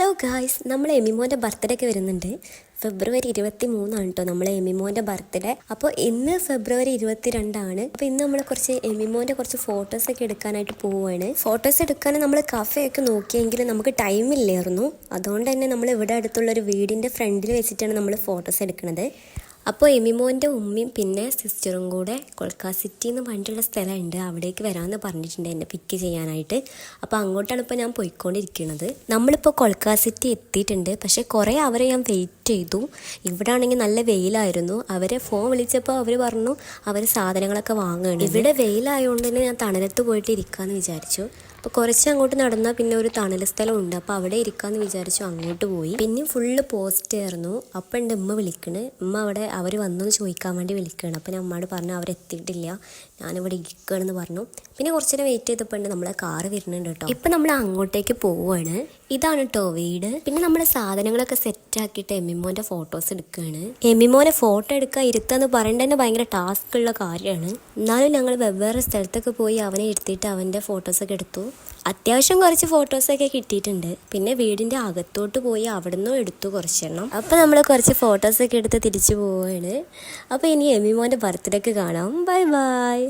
Hello guys, നമ്മളെ എമിമോൻ്റെ birthday ഒക്കെ വരുന്നുണ്ട്. ഫെബ്രുവരി 23 കേട്ടോ നമ്മളെ എമിമോൻ്റെ ബർത്ത്ഡേ. അപ്പോൾ ഇന്ന് ഫെബ്രുവരി 22. അപ്പോൾ ഇന്ന് നമ്മൾ കുറച്ച് എമിമോൻ്റെ കുറച്ച് ഫോട്ടോസൊക്കെ എടുക്കാനായിട്ട് പോവുകയാണ്. ഫോട്ടോസ് എടുക്കാൻ നമ്മൾ കഫേയൊക്കെ നോക്കിയെങ്കിലും നമുക്ക് ടൈമില്ലായിരുന്നു. അതുകൊണ്ട് തന്നെ നമ്മൾ ഇവിടെ അടുത്തുള്ളൊരു വീടിൻ്റെ ഫ്രണ്ടിൽ വെച്ചിട്ടാണ് നമ്മൾ ഫോട്ടോസ് എടുക്കുന്നത്. അപ്പോൾ എമിമോൻ്റെ ഉമ്മയും പിന്നെ സിസ്റ്ററും കൂടെ കൊൽക്ക സിറ്റി എന്ന് പറഞ്ഞിട്ടുള്ള സ്ഥലമുണ്ട്, അവിടേക്ക് വരാമെന്ന് പറഞ്ഞിട്ടുണ്ട് എന്നെ പിക്ക് ചെയ്യാനായിട്ട്. അപ്പോൾ അങ്ങോട്ടാണ് ഇപ്പോൾ ഞാൻ പോയിക്കൊണ്ടിരിക്കുന്നത്. നമ്മളിപ്പോൾ കൊൽക്ക സിറ്റി എത്തിയിട്ടുണ്ട്. പക്ഷേ കുറേ അവരെ ഞാൻ വെയിറ്റ് ചെയ്തു. ഇവിടെ ആണെങ്കിൽ നല്ല വെയിലായിരുന്നു. അവരെ ഫോൺ വിളിച്ചപ്പോൾ അവർ പറഞ്ഞു അവർ സാധനങ്ങളൊക്കെ വാങ്ങുകയാണ്. ഇവിടെ വെയിലായതുകൊണ്ട് തന്നെ ഞാൻ തണലത്ത് പോയിട്ട് ഇരിക്കാമെന്ന് വിചാരിച്ചു. അപ്പോൾ കുറച്ച് അങ്ങോട്ട് നടന്നാൽ പിന്നെ ഒരു തണൽ സ്ഥലമുണ്ട്. അപ്പോൾ അവിടെ ഇരിക്കാമെന്ന് വിചാരിച്ചു അങ്ങോട്ട് പോയി. പിന്നെ ഫുള്ള് പോസ്റ്റ് ആയിരുന്നു. അപ്പം എൻ്റെ ഉമ്മ വിളിക്കണ്. ഉമ്മ അവിടെ അവർ വന്നൊന്ന് ചോദിക്കാൻ വേണ്ടി വിളിക്കുകയാണ്. അപ്പോൾ ഞാൻ അമ്മയോട് പറഞ്ഞു അവരെത്തിയിട്ടില്ല, ഞാനിവിടെ ഇരിക്കുകയാണെന്ന് പറഞ്ഞു. പിന്നെ കുറച്ച് നേരം വെയിറ്റ് ചെയ്തപ്പോൾ ഉണ്ട് നമ്മളെ കാറ് വരുന്നുണ്ട് കേട്ടോ. ഇപ്പം നമ്മൾ അങ്ങോട്ടേക്ക് പോവുകയാണ്. ഇതാണ് കേട്ടോ വീട്. പിന്നെ നമ്മുടെ സാധനങ്ങളൊക്കെ സെറ്റാക്കിയിട്ട് എമിമോൻ്റെ ഫോട്ടോസ് എടുക്കുകയാണ്. എമിമോനെ ഫോട്ടോ എടുക്കാൻ ഇരുത്താന്ന് പറയേണ്ടത് തന്നെ ഭയങ്കര ടാസ്ക് ഉള്ള കാര്യമാണ്. എന്നാലും ഞങ്ങൾ വെവ്വേറെ സ്ഥലത്തൊക്കെ പോയി അവനെ എടുത്തിട്ട് അവൻ്റെ ഫോട്ടോസൊക്കെ എടുത്തു. അത്യാവശ്യം കുറച്ച് ഫോട്ടോസൊക്കെ കിട്ടിയിട്ടുണ്ട്. പിന്നെ വീടിൻ്റെ അകത്തോട്ട് പോയി അവിടെ നിന്നും എടുത്തു കുറച്ചെണ്ണം. അപ്പോൾ നമ്മൾ കുറച്ച് ഫോട്ടോസൊക്കെ എടുത്ത് തിരിച്ചു പോവുകയാണ്. അപ്പോൾ ഇനി എമിമോൻ്റെ ബർത്ത്ഡേക്ക് കാണാം. Bye bye.